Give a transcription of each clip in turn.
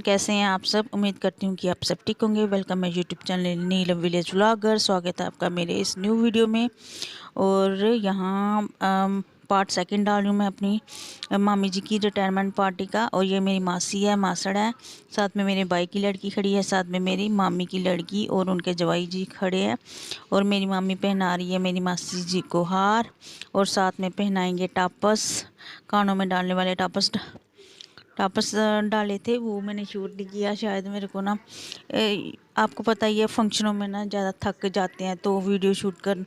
कैसे हैं आप सब। उम्मीद करती हूँ कि आप सब ठीक होंगे। वेलकम है यूट्यूब चैनल नीलम विलेज व्लॉगर। स्वागत है आपका मेरे इस न्यू वीडियो में। और यहाँ पार्ट सेकंड डाल रही हूँ मैं अपनी मामी जी की रिटायरमेंट पार्टी का। और ये मेरी मासी है, मासड़ है, साथ में मेरे भाई की लड़की खड़ी है, साथ में मेरी मामी की लड़की और उनके जवाई जी खड़े हैं। और मेरी मामी पहना रही है मेरी मासी जी को हार, और साथ में पहनाएंगे टापस, कानों में डालने वाले टापस डाले थे। वो मैंने शूट नहीं किया, शायद मेरे को ना आपको पता ही है फंक्शनों में ना ज़्यादा थक जाते हैं तो वीडियो शूट कर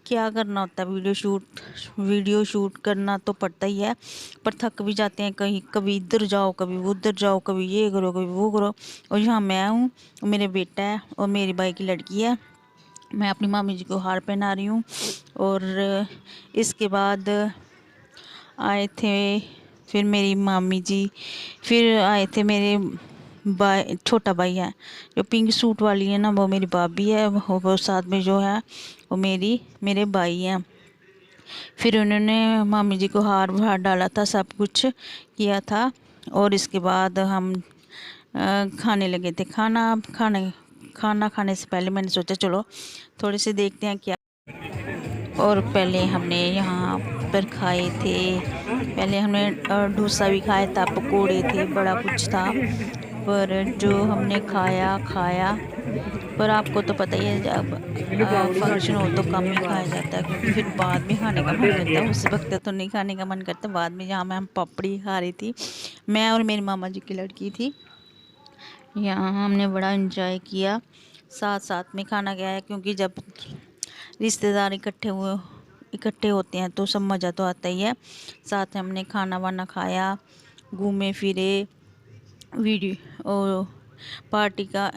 क्या करना होता है। वीडियो शूट करना तो पड़ता ही है, पर थक भी जाते हैं। कहीं कभी इधर जाओ, कभी उधर जाओ, कभी ये करो, कभी वो करो। और यहाँ मैं हूँ, मेरे बेटा है और मेरी भाई की लड़की है। मैं अपनी मामी जी को हार पहना रही हूँ। और इसके बाद आए थे फिर मेरी मामी जी, फिर आए थे मेरे भाई, छोटा भाई है जो पिंक सूट वाली है ना, वो मेरी भाभी है। वो साथ में जो है वो मेरे भाई हैं। फिर उन्होंने मामी जी को हार वार डाला था, सब कुछ किया था। और इसके बाद हम खाने लगे थे। खाना खाने से पहले मैंने सोचा चलो थोड़े से देखते हैं क्या। और पहले हमने यहाँ पर खाए थे, पहले हमने डोसा भी खाया था, पकोड़े थे, बड़ा कुछ था। पर जो हमने खाया खाया, पर आपको तो पता ही है जब फंक्शन हो तो कम ही खाया जाता है, क्योंकि फिर बाद में खाने का मन करता है। उस वक्त तो नहीं खाने का मन करता, बाद में जहाँ मैं हम पापड़ी खा रही थी, मैं और मेरी मामा जी की लड़की थी। यहाँ हमने बड़ा इंजॉय किया, साथ साथ में खाना गया है, क्योंकि जब रिश्तेदार इकट्ठे होते हैं तो सब मज़ा तो आता ही है। साथ में हमने खाना वाना खाया, घूमे फिरे, वीडियो और पार्टी का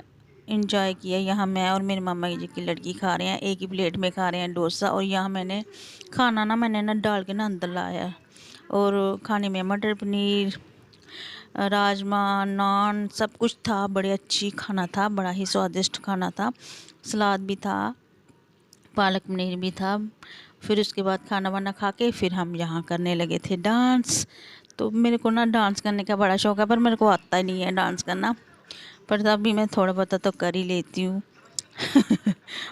इंजॉय किया। यहाँ मैं और मेरे मामा जी की लड़की खा रहे हैं, एक ही प्लेट में खा रहे हैं डोसा। और यहाँ मैंने ना डाल के ना अंदर लाया। और खाने में मटर पनीर, राजमा, नान, सब कुछ था। बड़े अच्छी खाना था, बड़ा ही स्वादिष्ट खाना था। सलाद भी था, पालक पनीर भी था। फिर उसके बाद खाना वाना खा के फिर हम यहाँ करने लगे थे डांस। तो मेरे को ना डांस करने का बड़ा शौक है, पर मेरे को आता ही नहीं है डांस करना, पर तब भी मैं थोड़ा बहुत तो कर ही लेती हूँ।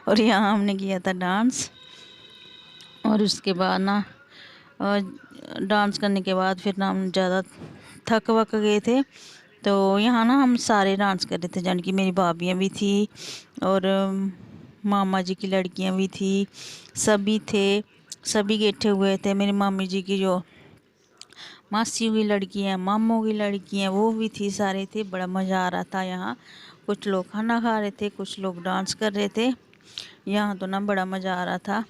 और यहाँ हमने किया था डांस। और उसके बाद ना डांस करने के बाद फिर ना हम ज़्यादा थक वक गए थे, तो यहाँ ना हम सारे डांस कर रहे थे, जान कि मेरी भाभियाँ भी थी और मामा जी की लड़कियाँ भी थी, सभी थे, सभी बैठे हुए थे। मेरी मामी जी की जो मासी की लड़की है, मामों की लड़की है, वो भी थी, सारे थे। बड़ा मज़ा आ रहा था यहाँ। कुछ लोग खाना खा रहे थे, कुछ लोग डांस कर रहे थे। यहाँ तो ना बड़ा मज़ा आ रहा था।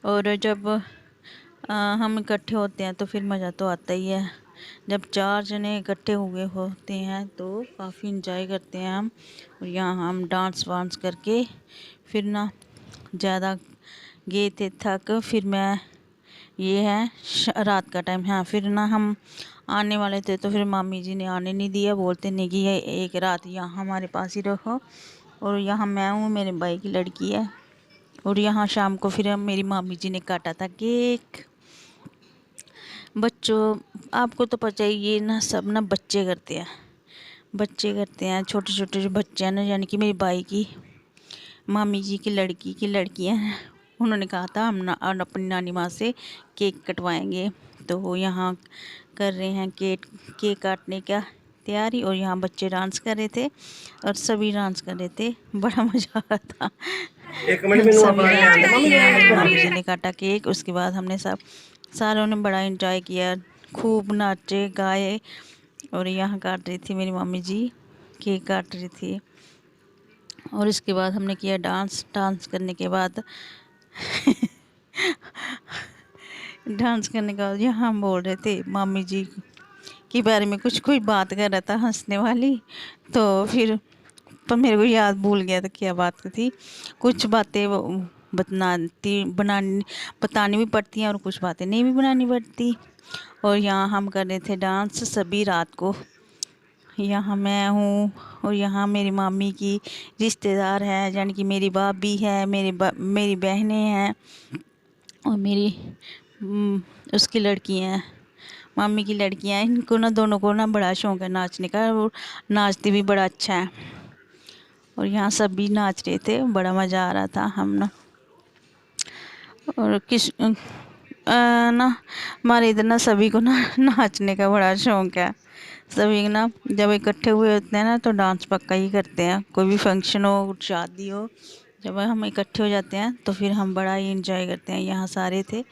और जब हम इकट्ठे होते हैं तो फिर मज़ा तो आता ही है। जब 4 जने इकट्ठे हुए होते हैं तो काफ़ी इंजॉय करते हैं हम। और यहाँ हम डांस वांस करके फिर ना ज़्यादा गए थे थक। फिर मैं ये है रात का टाइम, हाँ, फिर ना हम आने वाले थे तो फिर मामी जी ने आने नहीं दिया, बोलते नहीं कि ये एक रात यहाँ हमारे पास ही रखो। और यहाँ मैं हूँ, मेरे भाई की लड़की है। और यहाँ शाम को फिर मेरी मामी जी ने काटा था केक। बच्चों, आपको तो पता ही, ये ना सब ना बच्चे करते हैं, छोटे छोटे जो बच्चे हैं ना, यानी कि मेरी भाई की मामी जी की लड़की की लड़कियां हैं। उन्होंने कहा था हम ना अपनी नानी माँ से केक कटवाएंगे, तो वो यहाँ कर रहे हैं केक काटने का तैयारी। और यहाँ बच्चे डांस कर रहे थे और सभी डांस कर रहे थे, बड़ा मज़ा आ रहा था। सभी डांस करके यहाँ मेरी मामी जी ने काटा केक। उसके बाद हमने सारों ने बड़ा इंजॉय किया, खूब नाचे गाए। और यहाँ काट रही थी मेरी मम्मी जी, केक काट रही थी। और इसके बाद हमने किया डांस। डांस करने के बाद यहाँ हम बोल रहे थे मम्मी जी के बारे में, कुछ कोई बात कर रहा था हंसने वाली, तो फिर पर मेरे को याद भूल गया था क्या बात थी। कुछ बातें वो बतानी भी पड़ती हैं और कुछ बातें नहीं भी बनानी पड़ती। और यहाँ हम कर रहे थे डांस सभी रात को। यहाँ मैं हूँ और यहाँ मेरी मामी की रिश्तेदार है, यानी कि मेरी भाभी है, मेरी बहनें हैं और उसकी लड़की हैं, मामी की लड़कियां हैं, इनको ना दोनों को ना बड़ा शौक है नाचने का और नाचती भी बड़ा अच्छा है। और यहाँ सब भी नाच रहे थे, बड़ा मज़ा आ रहा था हम ना। और ना हमारे इधर ना सभी को ना नाचने का बड़ा शौक है। सभी ना जब इकट्ठे हुए होते हैं ना तो डांस पक्का ही करते हैं। कोई भी फंक्शन हो, शादी हो, जब हम इकट्ठे हो जाते हैं तो फिर हम बड़ा ही इंजॉय करते हैं। यहाँ सारे थे,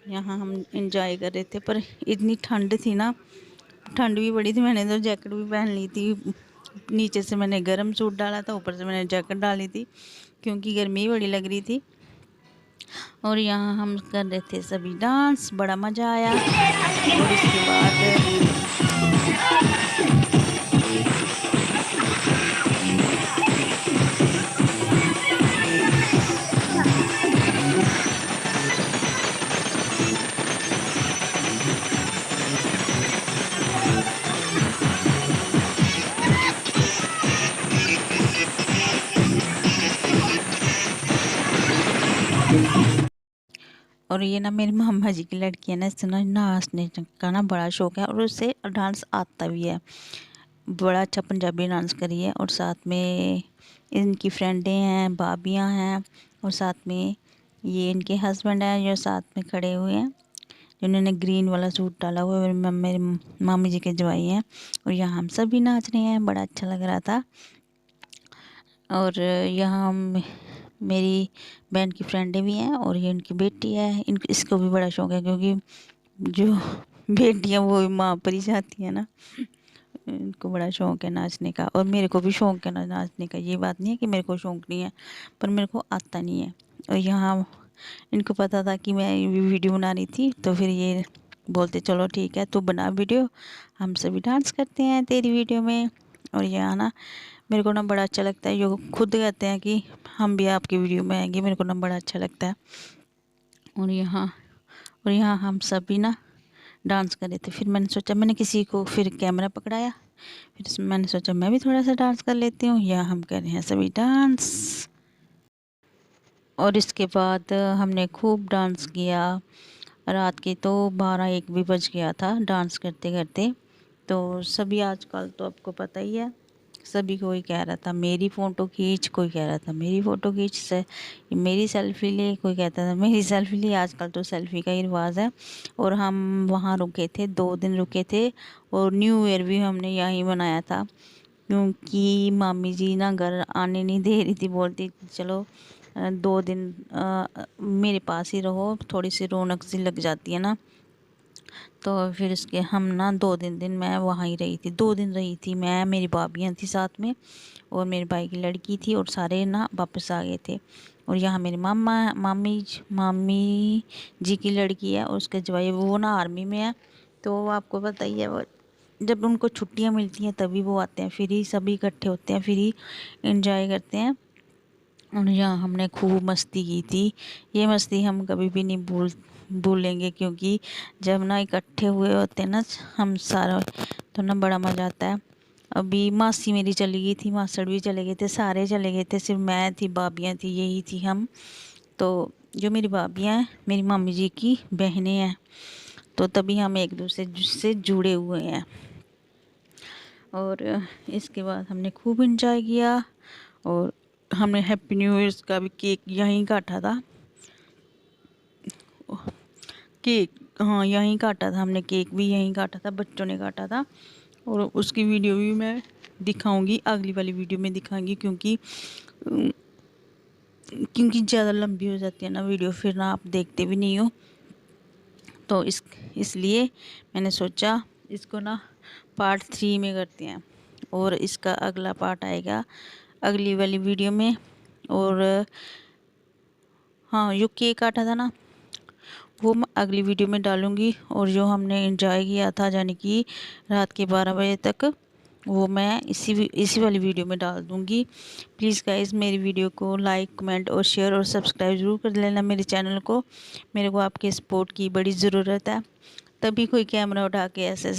यहाँ हम इंजॉय कर रहे थे। पर इतनी ठंड थी ना, ठंड भी बड़ी थी। मैंने तो जैकेट भी पहन ली थी। नीचे से मैंने गर्म सूट डाला था, ऊपर से मैंने जैकेट डाली थी क्योंकि गर्मी बड़ी लग रही थी। और यहाँ हम कर रहे थे सभी डांस, बड़ा मज़ा आया। और इसके बाद और ये ना मेरी मामा जी की लड़की है ना, इससे ना नाचने का ना बड़ा शौक है और उसे डांस आता भी है। बड़ा अच्छा पंजाबी डांस करी है। और साथ में इनकी फ्रेंडें हैं, भाभियाँ हैं, और साथ में ये इनके हस्बैंड हैं जो साथ में खड़े हुए हैं, जिन्होंने ग्रीन वाला सूट डाला हुआ है। और मेरे मामी जी के जवाई हैं। और यहाँ हम सभी नाच रहे हैं, बड़ा अच्छा लग रहा था। और यहाँ मेरी बहन की फ्रेंडें भी हैं और ये उनकी बेटी है। इसको भी बड़ा शौक है क्योंकि जो बेटियाँ वो माँ पर ही जाती हैं ना। इनको बड़ा शौक है नाचने का और मेरे को भी शौक है ना नाचने का। ये बात नहीं है कि मेरे को शौक नहीं है, पर मेरे को आता नहीं है। और यहाँ इनको पता था कि मैं वीडियो बना रही थी तो फिर ये बोलते चलो ठीक है तू बना वीडियो, हम सभी डांस करते हैं तेरी वीडियो में। और यहाँ ना मेरे को ना बड़ा अच्छा लगता है, जो खुद कहते हैं कि हम भी आपकी वीडियो में आएंगे, मेरे को ना बड़ा अच्छा लगता है। और यहाँ हम सभी ना डांस कर रहे थे। फिर मैंने सोचा, मैंने किसी को फिर कैमरा पकड़ाया, फिर मैंने सोचा मैं भी थोड़ा सा डांस कर लेती हूँ। यहाँ हम कर रहे हैं सभी डांस। और इसके बाद हमने खूब डांस किया। रात के तो 12-1 भी बज गया था डांस करते करते। तो सभी आजकल तो आपको पता ही है, सभी कोई कह रहा था मेरी फ़ोटो खींच, कोई कह रहा था मेरी फ़ोटो खींच से मेरी सेल्फ़ी ले, कोई कहता था मेरी सेल्फ़ी ले। आजकल तो सेल्फ़ी का ही रिवाज है। और हम वहाँ रुके थे, 2 दिन रुके थे। और न्यू ईयर भी हमने यहीं मनाया था क्योंकि मामी जी ना घर आने नहीं दे रही थी। बोलती चलो 2 दिन मेरे पास ही रहो, थोड़ी सी रौनक सी लग जाती है ना। तो फिर इसके हम ना 2 दिन मैं वहाँ ही रही थी। 2 दिन रही थी मैं, मेरी भाभियाँ थी साथ में और मेरे भाई की लड़की थी और सारे ना वापस आ गए थे। और यहाँ मेरी मामी जी की लड़की है और उसके जवाई, वो ना आर्मी में है। तो आपको पता ही है, वो जब उनको छुट्टियाँ मिलती हैं तभी वो आते हैं, फिर ही सभी इकट्ठे होते हैं, फिर ही इंजॉय करते हैं। और यहाँ हमने खूब मस्ती की थी। ये मस्ती हम कभी भी नहीं भूलेंगे क्योंकि जब ना इकट्ठे हुए होते हैं ना हम सारा, तो ना बड़ा मज़ा आता है। अभी मासी मेरी चली गई थी, मासड़ भी चले गए थे, सारे चले गए थे, सिर्फ मैं थी, भाभियाँ थी, यही थी हम। तो जो मेरी भाभियाँ हैं मेरी मामी जी की बहनें हैं, तो तभी हम एक दूसरे से जुड़े हुए हैं। और इसके बाद हमने खूब इंजॉय किया। और हमने हैप्पी न्यू ईयर्स का भी केक यहीं काटा था। केक, हाँ यहीं काटा था हमने, केक भी यहीं काटा था, बच्चों ने काटा था। और उसकी वीडियो भी मैं दिखाऊंगी, अगली वाली वीडियो में दिखाऊंगी क्योंकि ज़्यादा लंबी हो जाती है ना वीडियो, फिर ना आप देखते भी नहीं हो। तो इसलिए मैंने सोचा इसको ना पार्ट 3 में करते हैं और इसका अगला पार्ट आएगा अगली वाली वीडियो में। और हाँ, जो केक काटा था ना वो मैं अगली वीडियो में डालूँगी। और जो हमने एंजॉय किया था यानी कि रात के 12 बजे तक, वो मैं इसी वाली वीडियो में डाल दूँगी। प्लीज़ गाइस मेरी वीडियो को लाइक, कमेंट और शेयर और सब्सक्राइब ज़रूर कर लेना मेरे चैनल को। मेरे को आपके सपोर्ट की बड़ी ज़रूरत है, तभी कोई कैमरा उठा के ऐसे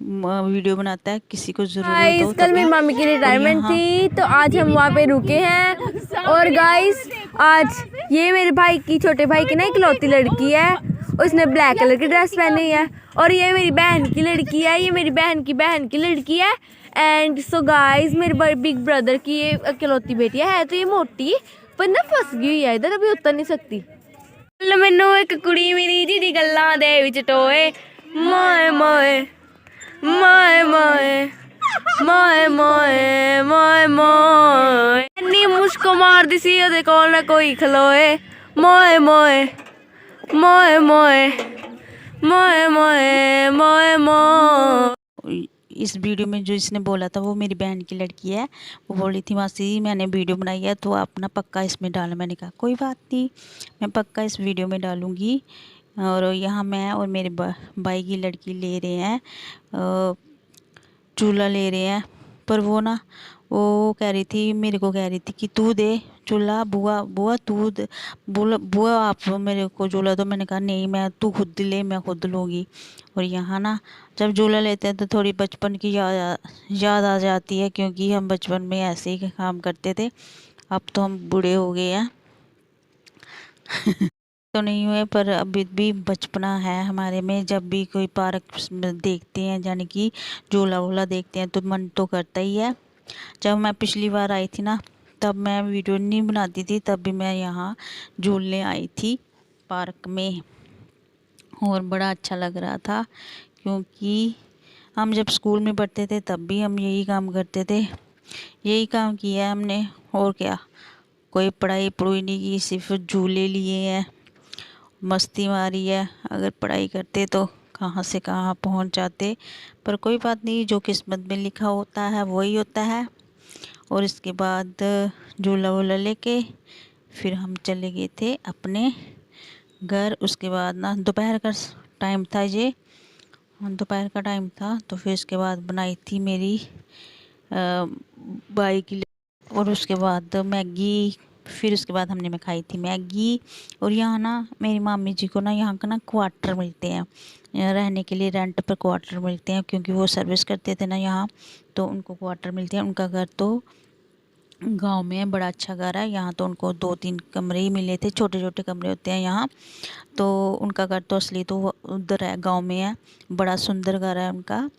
वीडियो बनाता है, किसी को ज़रूरत हो कल तभी। मेरी मम्मी की रिटायरमेंट थी तो आज हम वहाँ पे रुके हैं। और गाइस आज ये मेरे भाई की, छोटे भाई की ना इकलौती लड़की है उसने ब्लैक कलर की ड्रेस पहनी है। और ये मेरी बहन की लड़की है, ये मेरी बहन की लड़की है। एंड सो गाइस, मेरे बिग ब्रदर की ये इकलौती बेटी है तो ये मोटी पर ना फंस गई हुई है इधर, अभी उतर नहीं सकती। मैनू एक कुड़ी मिली जिहदी गल्लां दे विच टोए, मोए मोए मोए मोए मोए मोए मोए मोए। इन्नी मुश्क मारदी सी ओहदे कोल ना कोई खलोए, मोए मोए मोए मोए मोए मोए मोए मोए। इस वीडियो में जो इसने बोला था वो मेरी बहन की लड़की है। वो बोली थी मासी मैंने वीडियो बनाई है तो आप ना पक्का इसमें डालना। मैंने कहा कोई बात नहीं, मैं पक्का इस वीडियो में डालूँगी। और यहाँ मैं और मेरे भाई की लड़की ले रहे हैं चूल्हा ले रहे हैं। पर वो ना वो कह रही थी, मेरे को कह रही थी कि तू दे चूल्हा, बुआ बुआ तू दे, बुआ आप मेरे को चूल्हा दो। मैंने कहा नहीं, मैं तू खुद ले, मैं खुद लूँगी। और यहाँ ना जब चूल्हा लेते हैं तो थोड़ी बचपन की याद आ जाती है, क्योंकि हम बचपन में ऐसे ही काम करते थे। अब तो हम बूढ़े हो गए हैं तो नहीं हुए, पर अभी भी बचपना है हमारे में। जब भी कोई पार्क देखते हैं, यानी कि झूला वूला देखते हैं तो मन तो करता ही है। जब मैं पिछली बार आई थी ना, तब मैं वीडियो नहीं बनाती थी, तब भी मैं यहाँ झूलने आई थी पार्क में और बड़ा अच्छा लग रहा था। क्योंकि हम जब स्कूल में पढ़ते थे तब भी हम यही काम करते थे, यही काम किया है हमने। और क्या, कोई पढ़ाई नहीं की, सिर्फ झूले लिए हैं, मस्ती मारी है। अगर पढ़ाई करते तो कहाँ से कहाँ पहुँच जाते, पर कोई बात नहीं, जो किस्मत में लिखा होता है वही होता है। और इसके बाद झूला वूला लेके फिर हम चले गए थे अपने घर। उसके बाद ना दोपहर का टाइम था, ये दोपहर का टाइम था। तो फिर इसके बाद बनाई थी मेरी बाई की, और उसके बाद मैगी। फिर उसके बाद हमने मैं खाई थी मैगी। और यहाँ ना मेरी मामी जी को ना यहाँ का ना क्वार्टर मिलते हैं, यहाँ रहने के लिए रेंट पर क्वार्टर मिलते हैं, क्योंकि वो सर्विस करते थे ना यहाँ, तो उनको क्वार्टर मिलते हैं। उनका घर तो गांव में है, बड़ा अच्छा घर है। यहाँ तो उनको 2-3 कमरे ही मिले थे, छोटे छोटे कमरे होते हैं यहाँ। तो उनका घर तो असली तो उधर है, गांव में है, बड़ा सुंदर घर है उनका।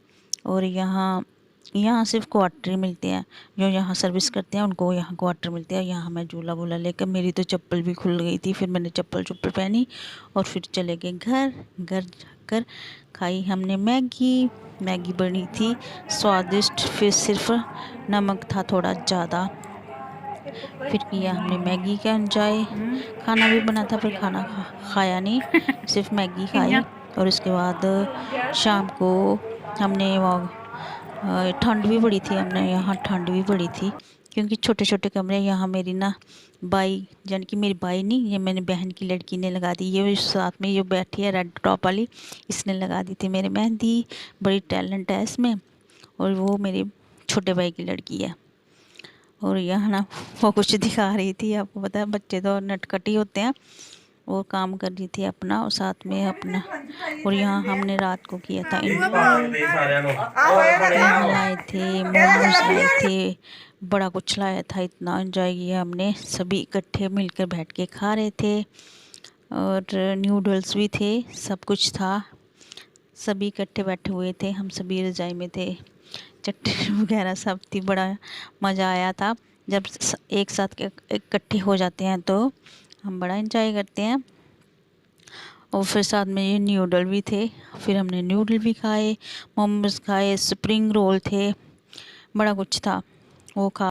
और यहाँ सिर्फ क्वार्टर ही मिलते हैं, जो यहाँ सर्विस करते हैं उनको यहाँ क्वार्टर मिलते हैं। यहाँ मैं झूला वूला लेकर, मेरी तो चप्पल भी खुल गई थी, फिर मैंने चप्पल पहनी और फिर चले गए घर जाकर खाई हमने मैगी बनी थी स्वादिष्ट, फिर सिर्फ नमक था थोड़ा ज़्यादा। फिर किया हमने मैगी का एंजॉय। खाना भी बना था पर खाना खाया नहीं, सिर्फ मैगी खाई। और उसके बाद शाम को हमने ठंड भी पड़ी थी, हमने यहाँ ठंड भी पड़ी थी, क्योंकि छोटे छोटे कमरे। यहाँ मेरी ना बाई, यानी कि मेरी बाई नहीं, ये मेरी बहन की लड़की ने लगा दी। ये साथ में ये बैठी है रेड टॉप वाली, इसने लगा दी थी मेरी मेहंदी। बड़ी टैलेंट है इसमें, और वो मेरे छोटे भाई की लड़की है। और यहाँ ना वो कुछ दिखा रही थी, आपको पता है बच्चे तो नटखटी होते हैं। वो काम कर रही थी अपना, और साथ में अपना। और यहाँ हमने रात को किया था यहाँ लाए थे मोमोज, लाए थे बड़ा कुछ लाया था। इतना एंजॉय किया हमने, सभी इकट्ठे मिलकर बैठ के खा रहे थे। और न्यूडल्स भी थे, सब कुछ था, सभी इकट्ठे बैठे हुए थे। हम सभी रजाई में थे, चटनी वगैरह सब थी, बड़ा मज़ा आया था। जब एक साथ इकट्ठे हो जाते हैं तो हम बड़ा एंजॉय करते हैं। और फिर साथ में ये न्यूडल भी थे, फिर हमने न्यूडल भी खाए, मोमोज खाए, स्प्रिंग रोल थे, बड़ा कुछ था वो खा